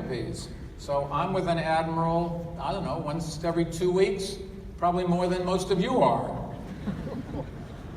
recipes. So I'm with an admiral, I don't know, once every 2 weeks, probably more than most of you are.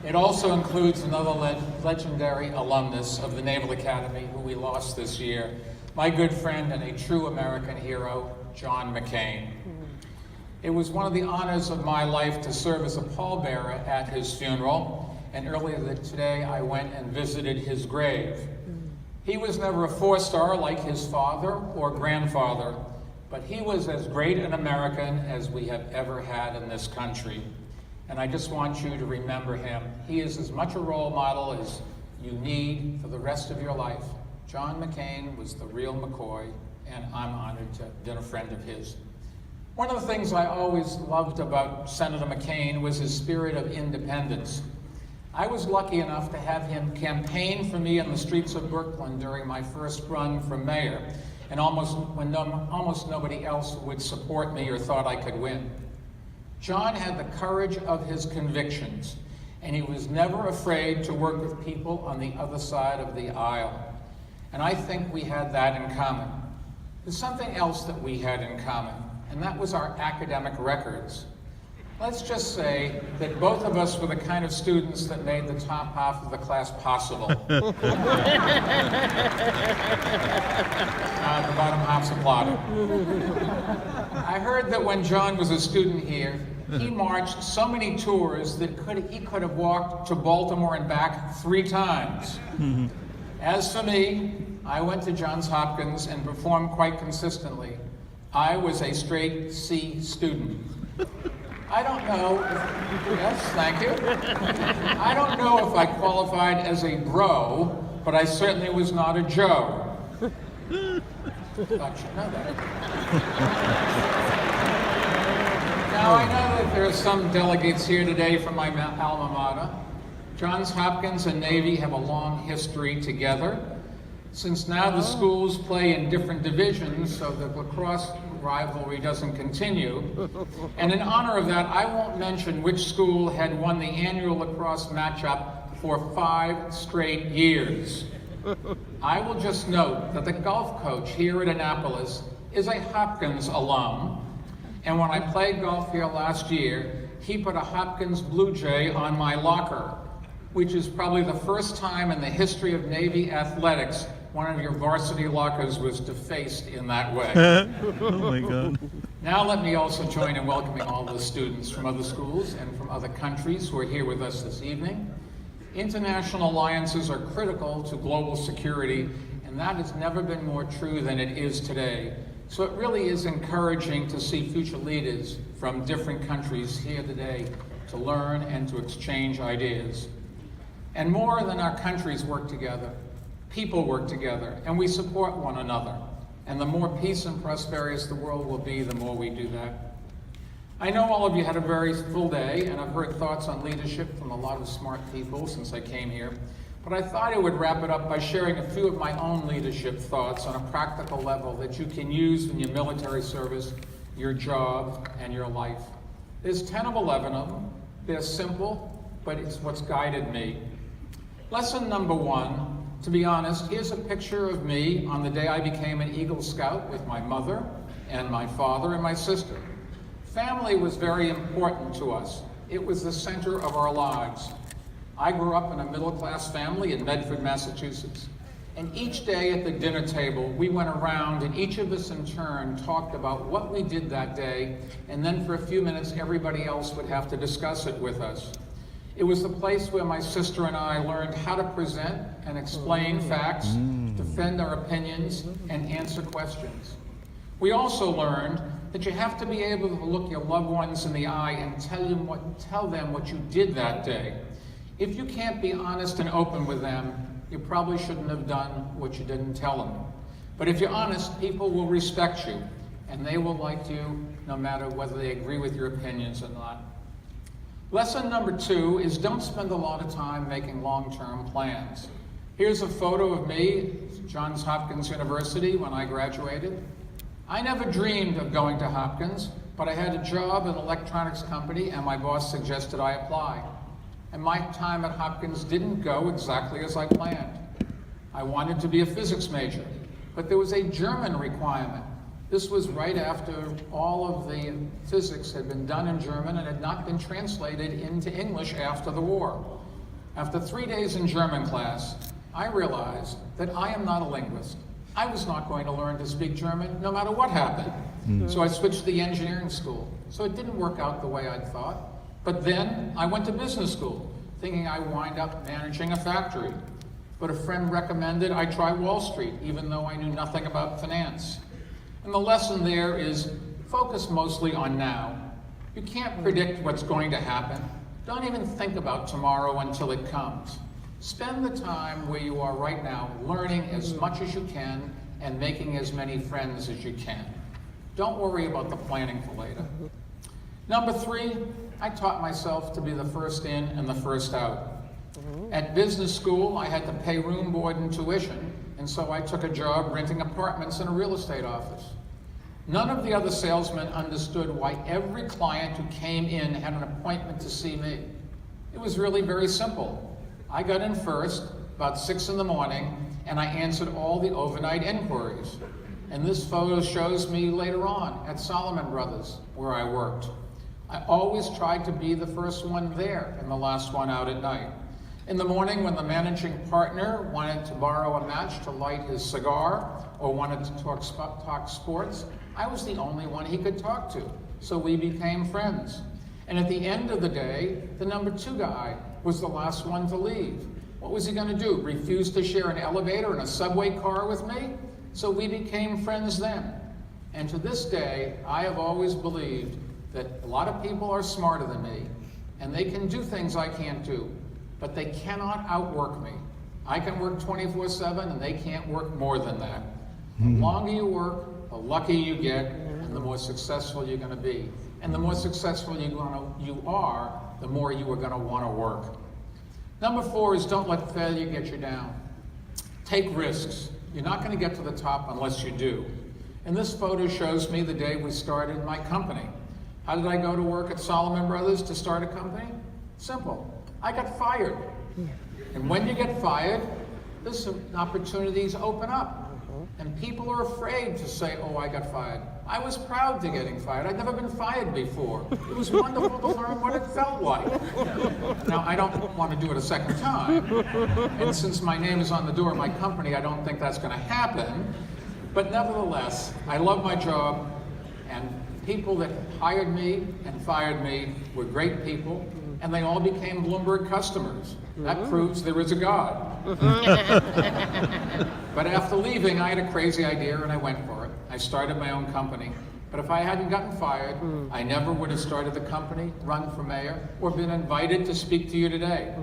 It also includes another legendary alumnus of the Naval Academy who we lost this year, my good friend and a true American hero, John McCain. It was one of the honors of my life to serve as a pallbearer at his funeral, and earlier today I went and visited his grave. He was never a four-star like his father or grandfather, but he was as great an American as we have ever had in this country. And I just want you to remember him. He is as much a role model as you need for the rest of your life. John McCain was the real McCoy, and I'm honored to have been a friend of his. One of the things I always loved about Senator McCain was his spirit of independence. I was lucky enough to have him campaign for me in the streets of Brooklyn during my first run for mayor, and when almost nobody else would support me or thought I could win. John had the courage of his convictions, and he was never afraid to work with people on the other side of the aisle. And I think we had that in common. There's something else that we had in common, and that was our academic records. Let's just say that both of us were the kind of students that made the top half of the class possible. The bottom half's applauding. I heard that when John was a student here, he marched so many tours that he could have walked to Baltimore and back 3 times. As for me, I went to Johns Hopkins and performed quite consistently. I was a straight C student. I don't know if, yes, thank you. I don't know if I qualified as a bro, but I certainly was not a Joe. Thought you'd know that. Now, I know that there are some delegates here today from my alma mater. Johns Hopkins and Navy have a long history together. Since now the schools play in different divisions, so the lacrosse rivalry doesn't continue. And in honor of that, I won't mention which school had won the annual lacrosse matchup for 5 straight years. I will just note that the golf coach here at Annapolis is a Hopkins alum, and when I played golf here last year, he put a Hopkins Blue Jay on my locker, which is probably the first time in the history of Navy athletics one of your varsity lockers was defaced in that way. Oh my God. Now let me also join in welcoming all the students from other schools and from other countries who are here with us this evening. International alliances are critical to global security, and that has never been more true than it is today. So it really is encouraging to see future leaders from different countries here today to learn and to exchange ideas. And more than our countries work together, people work together, and we support one another. And the more peace and prosperous the world will be, the more we do that. I know all of you had a very full day, and I've heard thoughts on leadership from a lot of smart people since I came here. But I thought I would wrap it up by sharing a few of my own leadership thoughts on a practical level that you can use in your military service, your job, and your life. There's 10 of 11 of them. They're simple, but it's what's guided me. Lesson number 1, to be honest, here's a picture of me on the day I became an Eagle Scout with my mother and my father and my sister. Family was very important to us. It was the center of our lives. I grew up in a middle-class family in Medford, Massachusetts. And each day at the dinner table, we went around and each of us in turn talked about what we did that day, and then for a few minutes, everybody else would have to discuss it with us. It was the place where my sister and I learned how to present and explain facts, defend our opinions, and answer questions. We also learned that you have to be able to look your loved ones in the eye and tell them what you did that day. If you can't be honest and open with them, you probably shouldn't have done what you didn't tell them. But if you're honest, people will respect you, and they will like you no matter whether they agree with your opinions or not. Lesson number 2 is don't spend a lot of time making long-term plans. Here's a photo of me at Johns Hopkins University when I graduated. I never dreamed of going to Hopkins, but I had a job in an electronics company and my boss suggested I apply. And my time at Hopkins didn't go exactly as I planned. I wanted to be a physics major, but there was a German requirement. This was right after all of the physics had been done in German and had not been translated into English after the war. After 3 days in German class, I realized that I am not a linguist. I was not going to learn to speak German no matter what happened. So I switched to the engineering school. So it didn't work out the way I'd thought. But then I went to business school, thinking I'd wind up managing a factory. But a friend recommended I try Wall Street, even though I knew nothing about finance. And the lesson there is focus mostly on now. You can't predict what's going to happen. Don't even think about tomorrow until it comes. Spend the time where you are right now, learning as much as you can and making as many friends as you can. Don't worry about the planning for later. Number 3, I taught myself to be the first in and the first out. At business school, I had to pay room, board, and tuition, and so I took a job renting apartments in a real estate office. None of the other salesmen understood why every client who came in had an appointment to see me. It was really very simple. I got in first, about 6 in the morning, and I answered all the overnight inquiries. And this photo shows me later on at Solomon Brothers, where I worked. I always tried to be the first one there and the last one out at night. In the morning, when the managing partner wanted to borrow a match to light his cigar or wanted to talk sports, I was the only one he could talk to, so we became friends. And at the end of the day, the number 2 guy was the last one to leave. What was he going to do? Refuse to share an elevator and a subway car with me? So we became friends then. And to this day, I have always believed that a lot of people are smarter than me, and they can do things I can't do, but they cannot outwork me. I can work 24/7, and they can't work more than that. The longer you work, the luckier you get, and the more successful you're going to be. And the more successful you are, the more you are going to want to work. Number 4 is don't let failure get you down. Take risks. You're not going to get to the top unless you do. And this photo shows me the day we started my company. How did I go to work at Solomon Brothers to start a company? Simple. I got fired. And when you get fired, there's some opportunities open up. And people are afraid to say, oh, I got fired. I was proud to getting fired. I'd never been fired before. It was wonderful to learn what it felt like. Now, I don't want to do it a second time. And since my name is on the door of my company, I don't think that's going to happen. But nevertheless, I love my job, and people that hired me and fired me were great people, and they all became Bloomberg customers. That proves there is a God. But after leaving, I had a crazy idea and I went for it. I started my own company. But if I hadn't gotten fired, I never would have started the company, run for mayor, or been invited to speak to you today.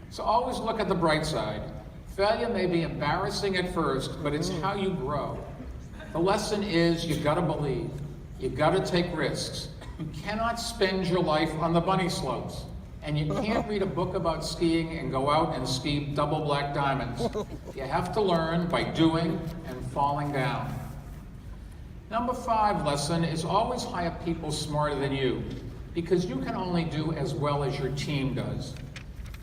So always look at the bright side. Failure may be embarrassing at first, but it's how you grow. The lesson is you've got to believe. You've got to take risks. You cannot spend your life on the bunny slopes. And you can't read a book about skiing and go out and ski double black diamonds. You have to learn by doing and falling down. Number 5 lesson is always hire people smarter than you, because you can only do as well as your team does.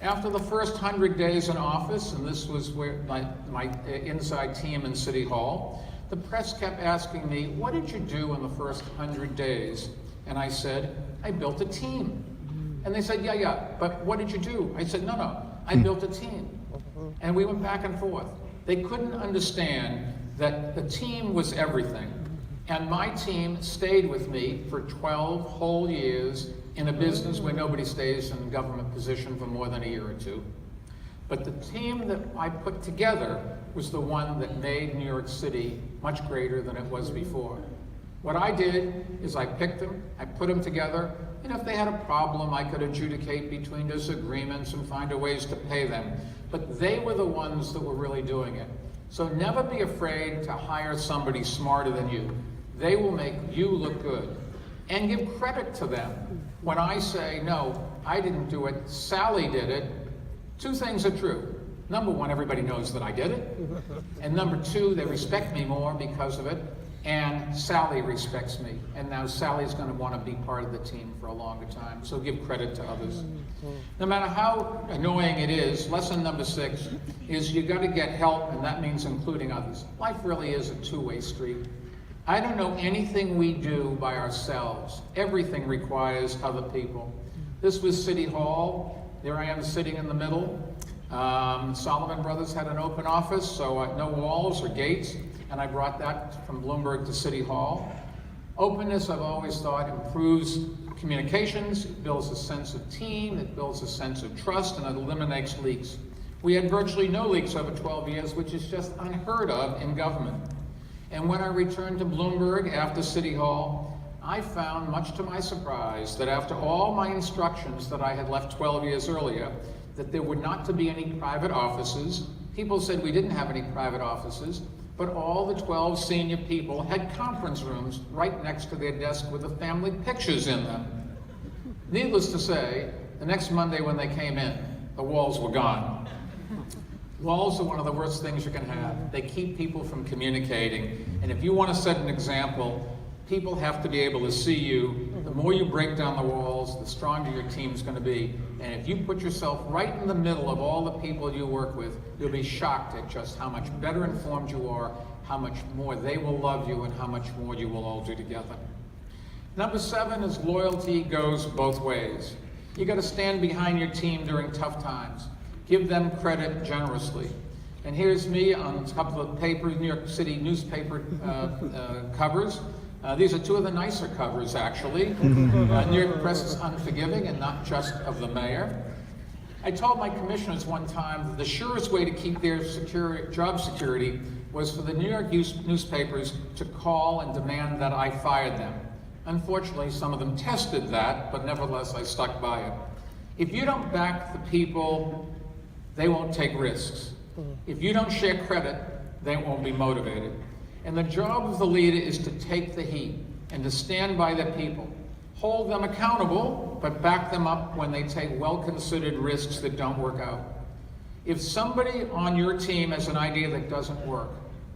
After the first 100 days in office, and this was where my inside team in City Hall, the press kept asking me, what did you do in the first 100 days? And I said, I built a team. And they said, yeah, but what did you do? I said, no, I built a team. And we went back and forth. They couldn't understand that the team was everything. And my team stayed with me for 12 whole years in a business where nobody stays in a government position for more than a year or 2. But the team that I put together was the one that made New York City much greater than it was before. What I did is I picked them, I put them together, and if they had a problem, I could adjudicate between disagreements and find a ways to pay them. But they were the ones that were really doing it. So never be afraid to hire somebody smarter than you. They will make you look good. And give credit to them. When I say, no, I didn't do it, Sally did it, 2 things are true. Number 1, everybody knows that I did it. And number 2, they respect me more because of it. And Sally respects me, and now Sally's going to want to be part of the team for a longer time, so give credit to others. No matter how annoying it is, lesson number 6 is you got to get help, and that means including others. Life really is a two-way street. I don't know anything we do by ourselves. Everything requires other people. This was City Hall. There I am sitting in the middle. Solomon Brothers had an open office, so no walls or gates. And I brought that from Bloomberg to City Hall. Openness, I've always thought, improves communications, it builds a sense of team, it builds a sense of trust, and it eliminates leaks. We had virtually no leaks over 12 years, which is just unheard of in government. And when I returned to Bloomberg after City Hall, I found, much to my surprise, that after all my instructions that I had left 12 years earlier, that there were not to be any private offices. People said we didn't have any private offices, but all the 12 senior people had conference rooms right next to their desk with the family pictures in them. Needless to say, the next Monday when they came in, the walls were gone. Walls are one of the worst things you can have. They keep people from communicating, and if you want to set an example, people have to be able to see you. The more you break down the walls, the stronger your team's going to be. And if you put yourself right in the middle of all the people you work with, you'll be shocked at just how much better informed you are, how much more they will love you, and how much more you will all do together. Number 7 is loyalty goes both ways. You got to stand behind your team during tough times. Give them credit generously. And here's me on a couple of papers, New York City newspaper covers. These are 2 of the nicer covers, actually. New York Press is unforgiving, and not just of the mayor. I told my commissioners one time that the surest way to keep their job security was for the New York newspapers to call and demand that I fired them. Unfortunately, some of them tested that, but nevertheless, I stuck by it. If you don't back the people, they won't take risks. If you don't share credit, they won't be motivated. And the job of the leader is to take the heat and to stand by the people. Hold them accountable, but back them up when they take well-considered risks that don't work out. If somebody on your team has an idea that doesn't work,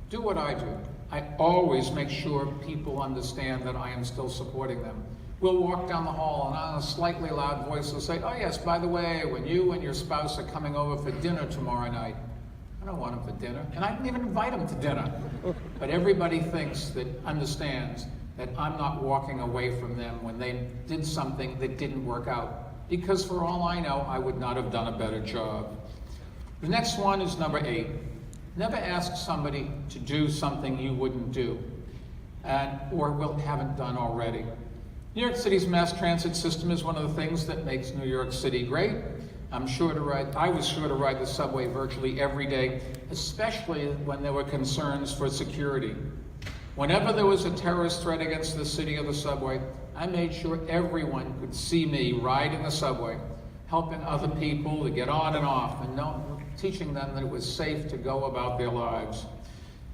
do what I do. I always make sure people understand that I am still supporting them. We'll walk down the hall and on a slightly loud voice will say, oh yes, by the way, when you and your spouse are coming over for dinner tomorrow night, I don't want them for dinner, and I didn't even invite them to dinner. But everybody understands that I'm not walking away from them when they did something that didn't work out. Because for all I know, I would not have done a better job. The next one is number 8. Never ask somebody to do something you wouldn't do, or haven't done already. New York City's mass transit system is one of the things that makes New York City great. I was sure to ride the subway virtually every day, especially when there were concerns for security. Whenever there was a terrorist threat against the city or the subway, I made sure everyone could see me riding the subway, helping other people to get on and off, and teaching them that it was safe to go about their lives.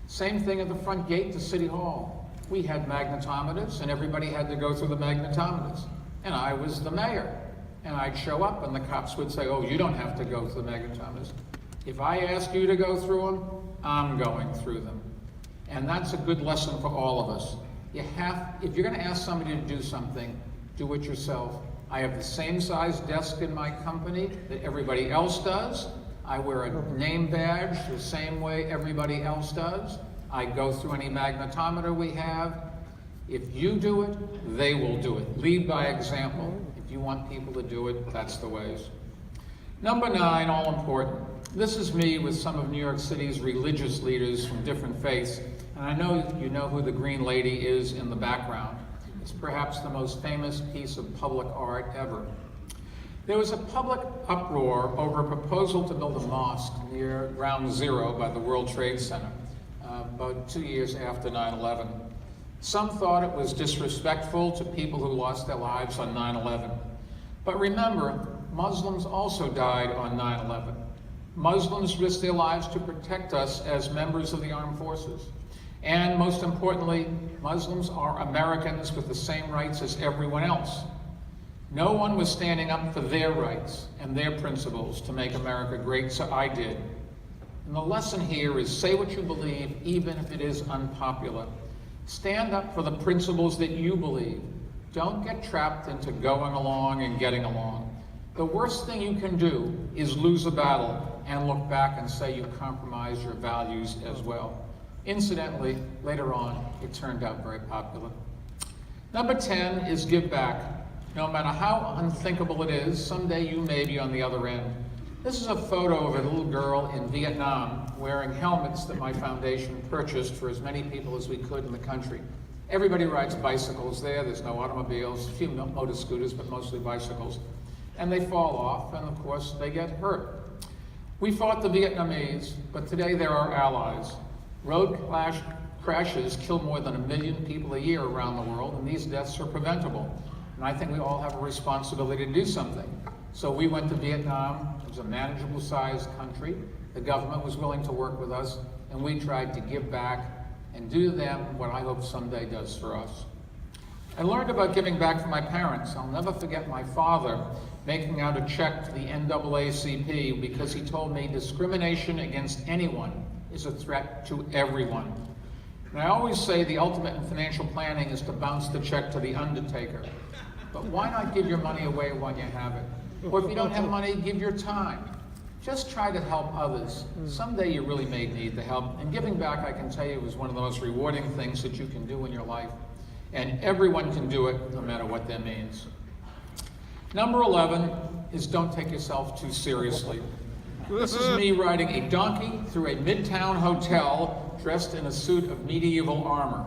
Same thing at the front gate to City Hall. We had magnetometers, and everybody had to go through the magnetometers. And I was the mayor. And I'd show up, and the cops would say, oh, you don't have to go through the magnetometers. If I ask you to go through them, I'm going through them. And that's a good lesson for all of us. If you're going to ask somebody to do something, do it yourself. I have the same size desk in my company that everybody else does. I wear a name badge the same way everybody else does. I go through any magnetometer we have. If you do it, they will do it. Lead by example. If you want people to do it, that's the ways. Number 9, all important. This is me with some of New York City's religious leaders from different faiths, and I know you know who the Green Lady is in the background. It's perhaps the most famous piece of public art ever. There was a public uproar over a proposal to build a mosque near Ground Zero by the World Trade Center, about 2 years after 9/11. Some thought it was disrespectful to people who lost their lives on 9/11. But remember, Muslims also died on 9/11. Muslims risked their lives to protect us as members of the armed forces. And most importantly, Muslims are Americans with the same rights as everyone else. No one was standing up for their rights and their principles to make America great, so I did. And the lesson here is say what you believe, even if it is unpopular. Stand up for the principles that you believe. Don't get trapped into going along and getting along. The worst thing you can do is lose a battle and look back and say you compromised your values as well. Incidentally, later on, it turned out very popular. Number 10 is give back. No matter how unthinkable it is, someday you may be on the other end. This is a photo of a little girl in Vietnam wearing helmets that my foundation purchased for as many people as we could in the country. Everybody rides bicycles there. There's no automobiles, a few motor scooters, but mostly bicycles. And they fall off, and of course, they get hurt. We fought the Vietnamese, but today they're our allies. Road crashes kill more than 1 million people a year around the world, and these deaths are preventable. And I think we all have a responsibility to do something. So we went to Vietnam. It was a manageable sized country. The government was willing to work with us, and we tried to give back and do to them what I hope someday does for us. I learned about giving back from my parents. I'll never forget my father making out a check to the NAACP because he told me discrimination against anyone is a threat to everyone. And I always say the ultimate in financial planning is to bounce the check to the undertaker. But why not give your money away when you have it? Or if you don't have money, give your time. Just try to help others. Someday you really may need the help. And giving back, I can tell you, is one of the most rewarding things that you can do in your life. And everyone can do it, no matter what that means. Number 11 is don't take yourself too seriously. This is me riding a donkey through a midtown hotel dressed in a suit of medieval armor.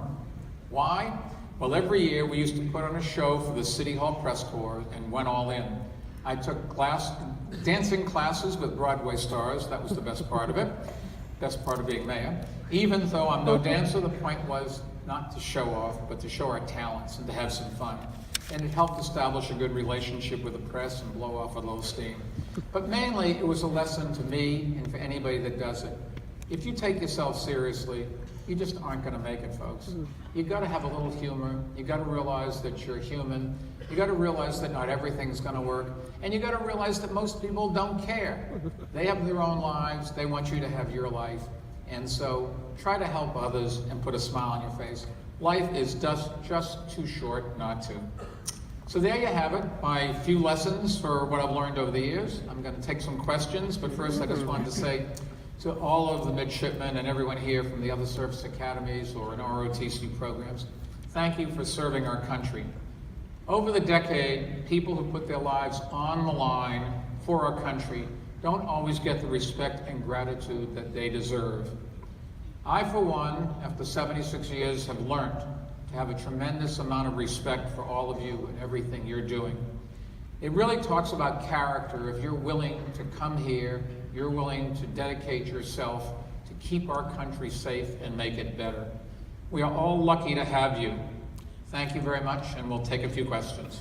Why? Well, every year we used to put on a show for the City Hall press corps and went all in. I took dancing classes with Broadway stars. That was the best part of it. Best part of being mayor. Even though I'm no dancer, the point was not to show off, but to show our talents and to have some fun. And it helped establish a good relationship with the press and blow off a little steam. But mainly, it was a lesson to me and for anybody that does it. If you take yourself seriously, you just aren't going to make it, folks. You've got to have a little humor. You've got to realize that you're human. You've got to realize that not everything's going to work. And you've got to realize that most people don't care. They have their own lives. They want you to have your life. And so try to help others and put a smile on your face. Life is just too short not to. So there you have it, my few lessons for what I've learned over the years. I'm going to take some questions, but first I just wanted to say to all of the midshipmen and everyone here from the other service academies or in ROTC programs, thank you for serving our country. Over the decade, people who put their lives on the line for our country don't always get the respect and gratitude that they deserve. I, for one, after 76 years, have learned to have a tremendous amount of respect for all of you and everything you're doing. It really talks about character. If you're willing to come here, you're willing to dedicate yourself to keep our country safe and make it better. We are all lucky to have you. Thank you very much, and we'll take a few questions.